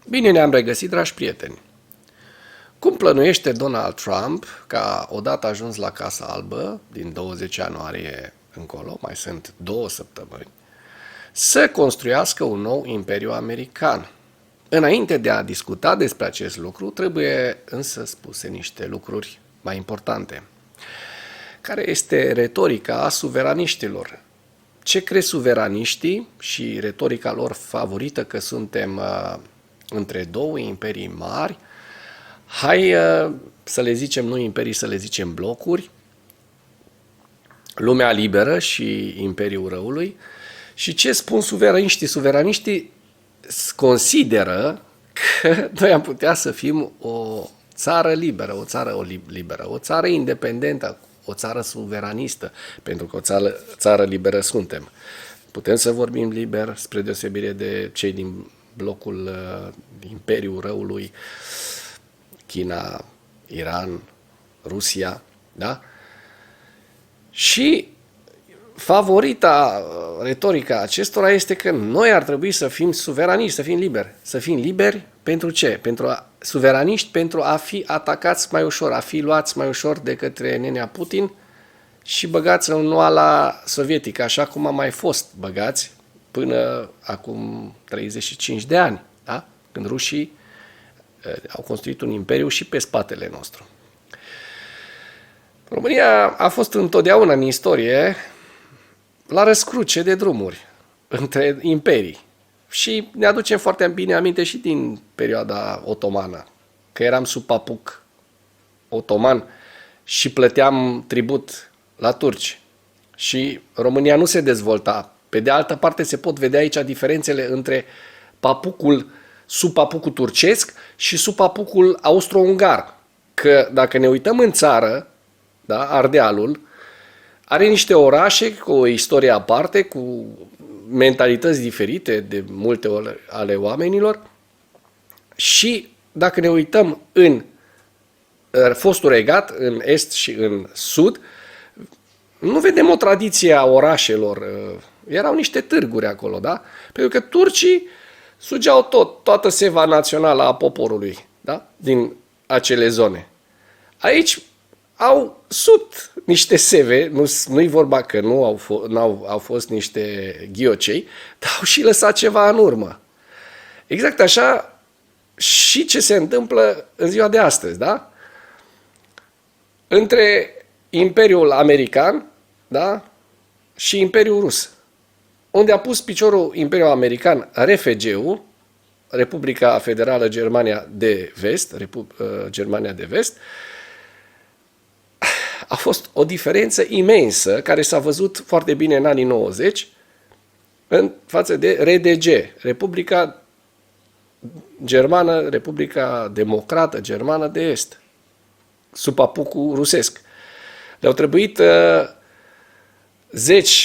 Bine ne-am regăsit, dragi prieteni! Cum plănuiește Donald Trump ca odată ajuns la Casa Albă, din 20 ianuarie încolo, mai sunt 2 săptămâni, să construiască un nou imperiu american? Înainte de a discuta despre acest lucru, trebuie însă spuse niște lucruri mai importante. Care este retorica suveraniștilor? Ce crezi suveraniștii și retorica lor favorită că suntem între două imperii mari? Hai să le zicem, nu imperii, să le zicem blocuri, lumea liberă și imperiul răului. Și ce spun suveraniștii? Suveraniștii consideră că noi am putea să fim o țară liberă, o țară independentă, o țară suveranistă, pentru că o țară liberă suntem. Putem să vorbim liber, spre deosebire de cei din blocul Imperiul Răului, China, Iran, Rusia, da? Și favorita retorica acestora este că noi ar trebui să fim suveraniști, să fim liberi. Să fim liberi pentru ce? Suveraniști pentru a fi atacați mai ușor, a fi luați mai ușor de către nenea Putin și băgați în oala sovietică, așa cum am mai fost băgați până acum 35 de ani, da? Când rușii au construit un imperiu și pe spatele nostru. România a fost întotdeauna în istorie la răscruce de drumuri între imperii. Și ne aducem foarte bine aminte și din perioada otomană, că eram sub papuc otoman și plăteam tribut la turci. Și România nu se dezvolta. Pe de altă parte se pot vedea aici diferențele între sub papucul turcesc și sub papucul austro-ungar. Că dacă ne uităm în țară, da, Ardealul are niște orașe cu o istorie aparte, cu mentalități diferite de multe ori ale oamenilor și dacă ne uităm în fostul regat, în est și în sud, nu vedem o tradiție a orașelor. Erau niște târguri acolo, da? Pentru că turcii sugeau toată seva națională a poporului, da? Din acele zone. Aici au sut niște seve, nu-i vorba că au fost niște ghiocei, dar au și lăsat ceva în urmă. Exact așa și ce se întâmplă în ziua de astăzi, da? Între Imperiul American, da? Și Imperiul Rus. Unde a pus piciorul Imperiul American, RFG-ul, Republica Federală Germania de Vest, a fost o diferență imensă care s-a văzut foarte bine în anii 90 în față de RDG, Republica Germană, Republica Democrată Germană de Est, sub apucul rusesc. Le-au trebuit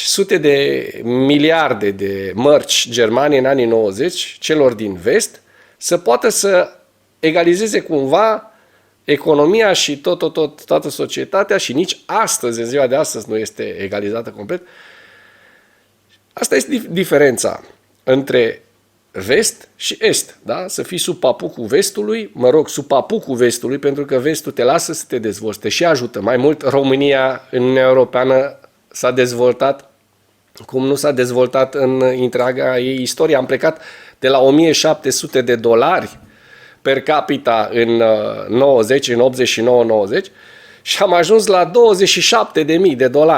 sute de miliarde de mărci germane în anii 90, celor din vest, să poată să egalizeze cumva economia și toată societatea și nici astăzi, în ziua de astăzi, nu este egalizată complet. Asta este diferența între vest și est, da? Să fii sub papucul vestului, sub papucul vestului, pentru că vestul te lasă să te dezvolți, te și ajută. Mai mult, România în Uniunea Europeană s-a dezvoltat cum nu s-a dezvoltat în întreaga ei istorie. Am plecat de la $1.700 per capita în 90, în 89-90 și am ajuns la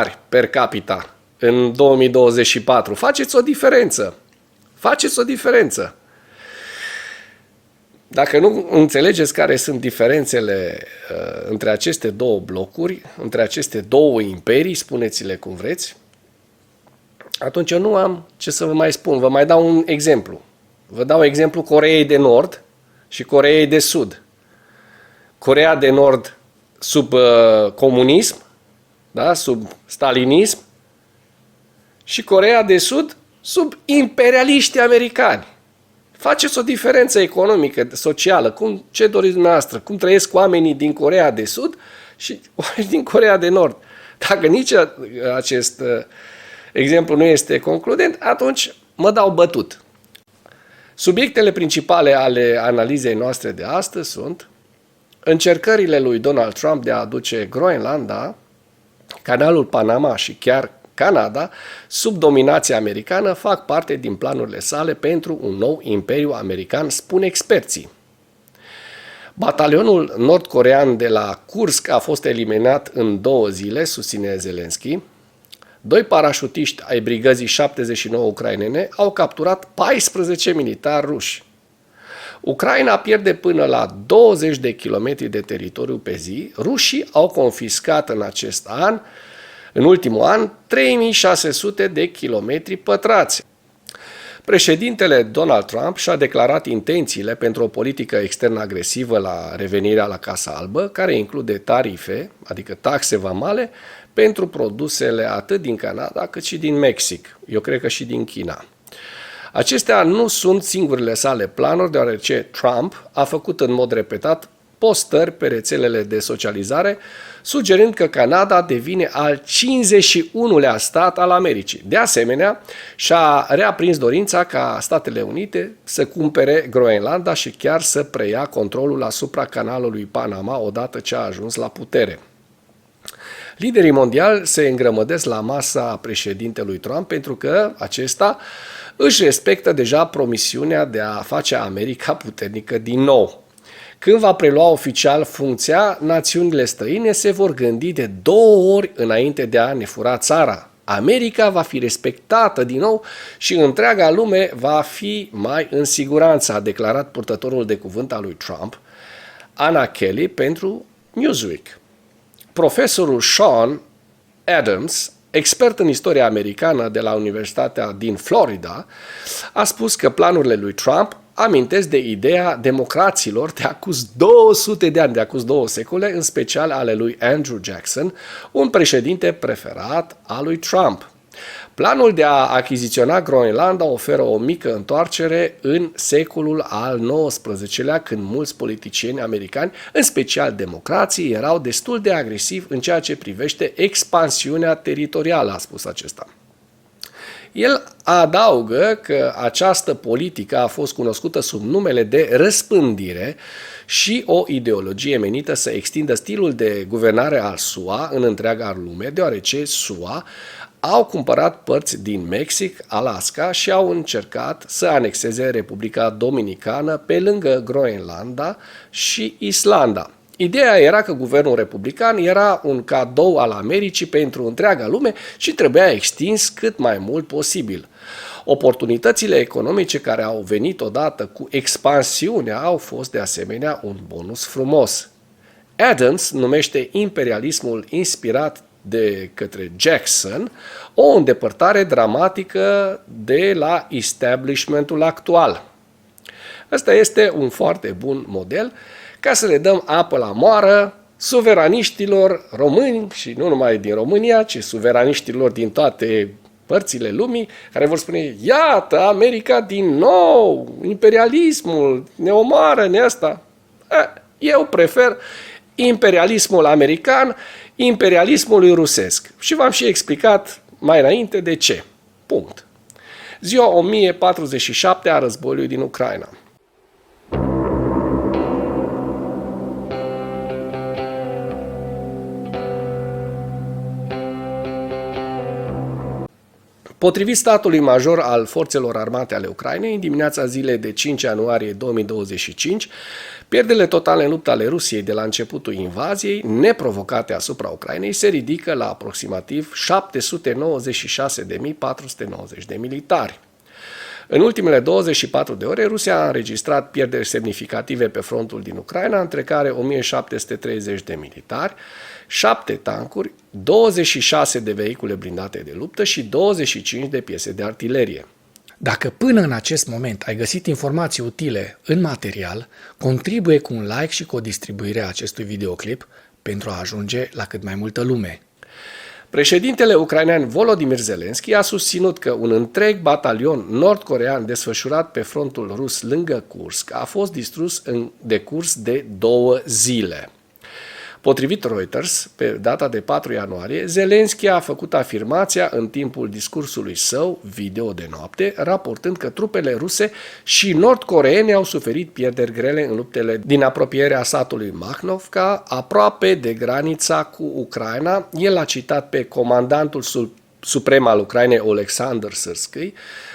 $27.000 per capita în 2024. Faceți o diferență. Faceți o diferență. Dacă nu înțelegeți care sunt diferențele între aceste două blocuri, între aceste două imperii, spuneți-le cum vreți, atunci eu nu am ce să vă mai spun. Vă mai dau un exemplu. Vă dau exemplu Coreei de Nord și Coreei de Sud. Coreea de Nord sub comunism, da? Sub stalinism, și Coreea de Sud sub imperialiști americani. Faceți o diferență economică, socială, ce doriți dumneavoastră, cum trăiesc oamenii din Coreea de Sud și oamenii din Coreea de Nord. Dacă nici acest exemplu nu este concludent, atunci mă dau bătut. Subiectele principale ale analizei noastre de astăzi sunt încercările lui Donald Trump de a aduce Groenlanda, Canalul Panama și chiar Canada sub dominația americană fac parte din planurile sale pentru un nou imperiu american, spun experții. Batalionul nord-corean de la Kursk a fost eliminat în 2 zile, susține Zelensky. 2 parașutiști ai brigăzii 79 ucrainene au capturat 14 militari ruși. Ucraina pierde până la 20 de kilometri de teritoriu pe zi. Rușii au confiscat în ultimul an, 3600 de kilometri pătrați. Președintele Donald Trump și-a declarat intențiile pentru o politică externă agresivă la revenirea la Casa Albă, care include tarife, adică taxe vamale, pentru produsele atât din Canada cât și din Mexic, eu cred că și din China. Acestea nu sunt singurele sale planuri, deoarece Trump a făcut în mod repetat postări pe rețelele de socializare, sugerând că Canada devine al 51-lea stat al Americii. De asemenea, și-a reaprins dorința ca Statele Unite să cumpere Groenlanda și chiar să preia controlul asupra canalului Panama odată ce a ajuns la putere. Liderii mondiali se îngrămădesc la masa președintelui Trump pentru că acesta își respectă deja promisiunea de a face America puternică din nou. Când va prelua oficial funcția, națiunile străine se vor gândi de 2 ori înainte de a ne fura țara. America va fi respectată din nou și întreaga lume va fi mai în siguranță, a declarat purtătorul de cuvânt al lui Trump, Anna Kelly, pentru Newsweek. Profesorul Sean Adams, expert în istoria americană de la Universitatea din Florida, a spus că planurile lui Trump amintesc de ideea democraților de acuz 200 de ani, de acuz 2 secole, în special ale lui Andrew Jackson, un președinte preferat al lui Trump. Planul de a achiziționa Groenlanda oferă o mică întoarcere în secolul al XIX-lea, când mulți politicieni americani, în special democrații, erau destul de agresivi în ceea ce privește expansiunea teritorială, a spus acesta. El adaugă că această politică a fost cunoscută sub numele de răspândire și o ideologie menită să extindă stilul de guvernare al SUA în întreaga lume, deoarece SUA au cumpărat părți din Mexic, Alaska și au încercat să anexeze Republica Dominicană pe lângă Groenlanda și Islanda. Ideea era că guvernul republican era un cadou al Americii pentru întreaga lume și trebuia extins cât mai mult posibil. Oportunitățile economice care au venit odată cu expansiunea au fost de asemenea un bonus frumos. Adams numește imperialismul inspirat de către Jackson o îndepărtare dramatică de la establishmentul actual. Ăsta este un foarte bun model ca să le dăm apă la moară suveraniștilor români și nu numai din România, ci suveraniștilor din toate părțile lumii, care vor spune, iată, America din nou, imperialismul, ne omoară, ne asta. Eu prefer imperialismul american imperialismului rusesc. Și v-am și explicat mai înainte de ce. Punct. Ziua 1047 a războiului din Ucraina. Potrivit statului major al forțelor armate ale Ucrainei, în dimineața zilei de 5 ianuarie 2025, pierderile totale în lupta ale Rusiei de la începutul invaziei, neprovocate asupra Ucrainei, se ridică la aproximativ 796.490 de militari. În ultimele 24 de ore, Rusia a înregistrat pierderi semnificative pe frontul din Ucraina, între care 1730 de militari, 7 tancuri, 26 de vehicule blindate de luptă și 25 de piese de artilerie. Dacă până în acest moment ai găsit informații utile în material, contribuie cu un like și cu o distribuire a acestui videoclip pentru a ajunge la cât mai multă lume. Președintele ucrainean Volodymyr Zelensky a susținut că un întreg batalion nord-corean desfășurat pe frontul rus lângă Kursk a fost distrus în decurs de 2 zile. Potrivit Reuters, pe data de 4 ianuarie, Zelensky a făcut afirmația în timpul discursului său video de noapte, raportând că trupele ruse și nord-coreene au suferit pierderi grele în luptele din apropierea satului Makhnovka, aproape de granița cu Ucraina. El a citat pe comandantul suprem al Ucrainei, Oleksandr Syrskyi,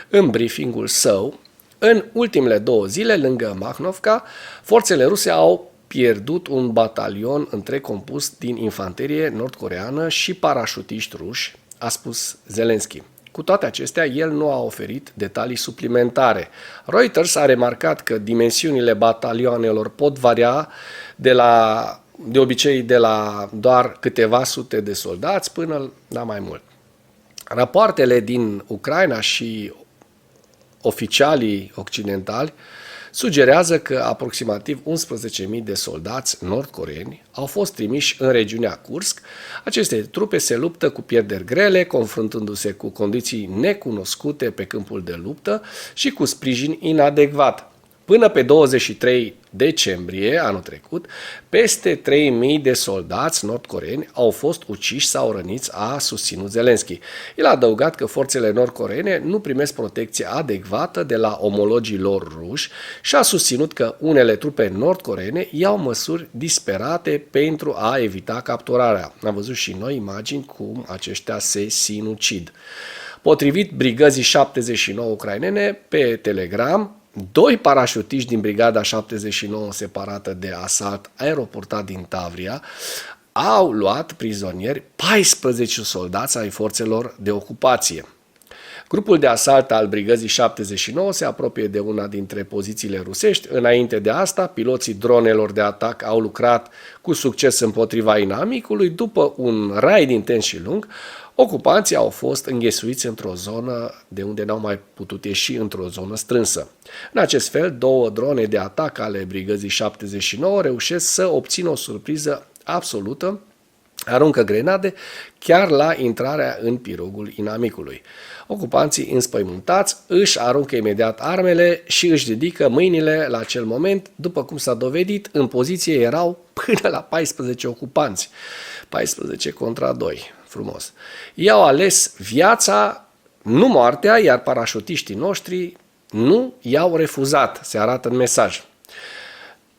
în briefingul său. În ultimele 2 zile, lângă Makhnovka, forțele ruse au pierdut un batalion întreg compus din infanterie nord-coreeană și parașutiști ruși, a spus Zelensky. Cu toate acestea, el nu a oferit detalii suplimentare. Reuters a remarcat că dimensiunile batalioanelor pot varia de obicei de la doar câteva sute de soldați până la mai mult. Rapoartele din Ucraina și oficialii occidentali sugerează că aproximativ 11.000 de soldați nord-coreeni au fost trimiși în regiunea Kursk. Aceste trupe se luptă cu pierderi grele, confruntându-se cu condiții necunoscute pe câmpul de luptă și cu sprijin inadecvat. Până pe 23 decembrie anul trecut, peste 3.000 de soldați nord-coreeni au fost uciși sau răniți, a susținut Zelensky. El a adăugat că forțele nord-coreene nu primesc protecție adecvată de la omologii lor ruși și a susținut că unele trupe nord-coreene iau măsuri disperate pentru a evita capturarea. Am văzut și noi imagini cum aceștia se sinucid. Potrivit brigăzii 79 ucrainene pe Telegram, 2 parașutiști din brigada 79 separată de asalt aeroportat din Tavria au luat prizonieri 14 soldați ai forțelor de ocupație. Grupul de asalt al brigăzii 79 se apropie de una dintre pozițiile rusești. Înainte de asta, piloții dronelor de atac au lucrat cu succes împotriva inamicului. După un raid intens și lung, ocupanții au fost înghesuiți într-o zonă de unde n-au mai putut ieși, într-o zonă strânsă. În acest fel, 2 drone de atac ale brigăzii 79 reușesc să obțină o surpriză absolută, aruncă grenade chiar la intrarea în pirogul inamicului. Ocupanții înspăimântați își aruncă imediat armele și își ridică mâinile la acel moment. După cum s-a dovedit, în poziție erau până la 14 ocupanți. 14 contra 2. Frumos. Ei au ales viața, nu moartea, iar parașutiștii noștri nu i-au refuzat, se arată în mesaj.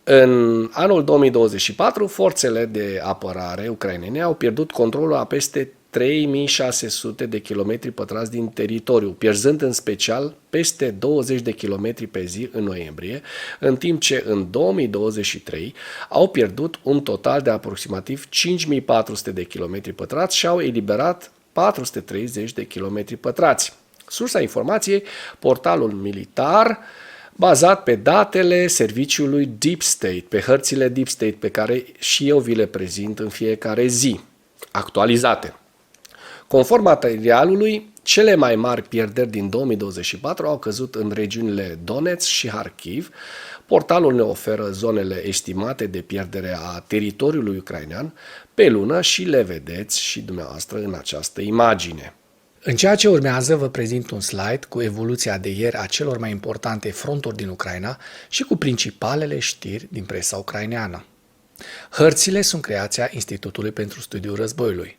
În anul 2024, forțele de apărare ucrainene au pierdut controlul a peste 3600 de kilometri pătrați din teritoriu, pierzând în special peste 20 de kilometri pe zi în noiembrie, în timp ce în 2023 au pierdut un total de aproximativ 5400 de kilometri pătrați și au eliberat 430 de kilometri pătrați. Sursa informației, portalul militar, bazat pe datele serviciului Deep State, pe hărțile Deep State pe care și eu vi le prezint în fiecare zi, actualizate. Conform materialului, cele mai mari pierderi din 2024 au căzut în regiunile Donetsk și Kharkiv. Portalul ne oferă zonele estimate de pierdere a teritoriului ucrainean pe lună și le vedeți și dumneavoastră în această imagine. În ceea ce urmează vă prezint un slide cu evoluția de ieri a celor mai importante fronturi din Ucraina și cu principalele știri din presa ucraineană. Hărțile sunt creația Institutului pentru Studiul Războiului.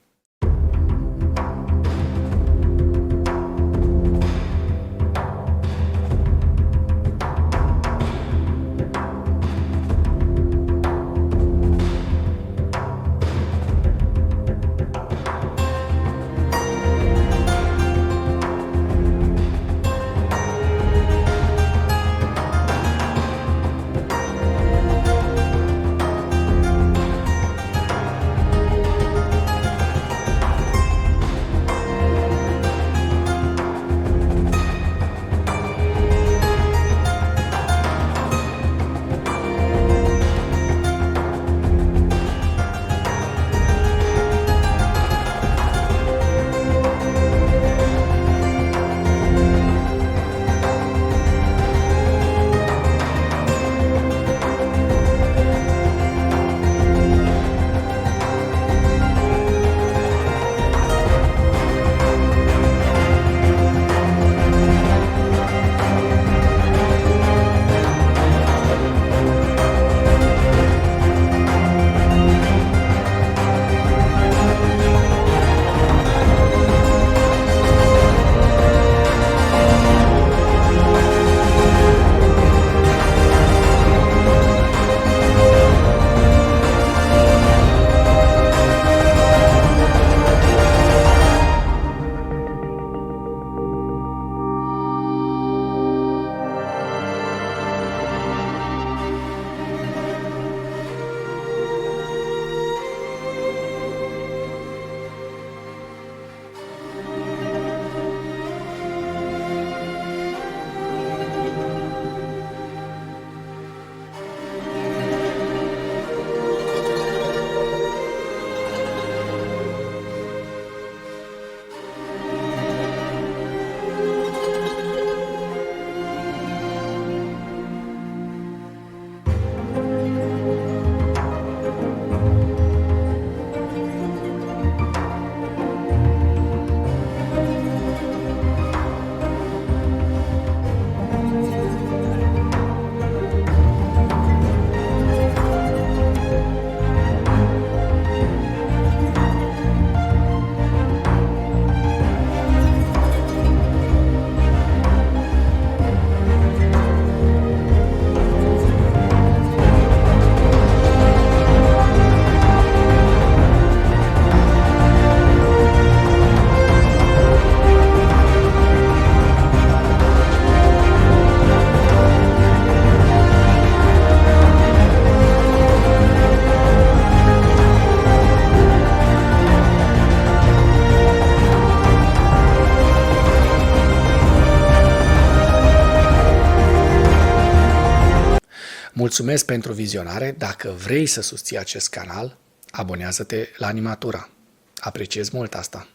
Mulțumesc pentru vizionare. Dacă vrei să susții acest canal, abonează-te la Animatura. Apreciez mult asta.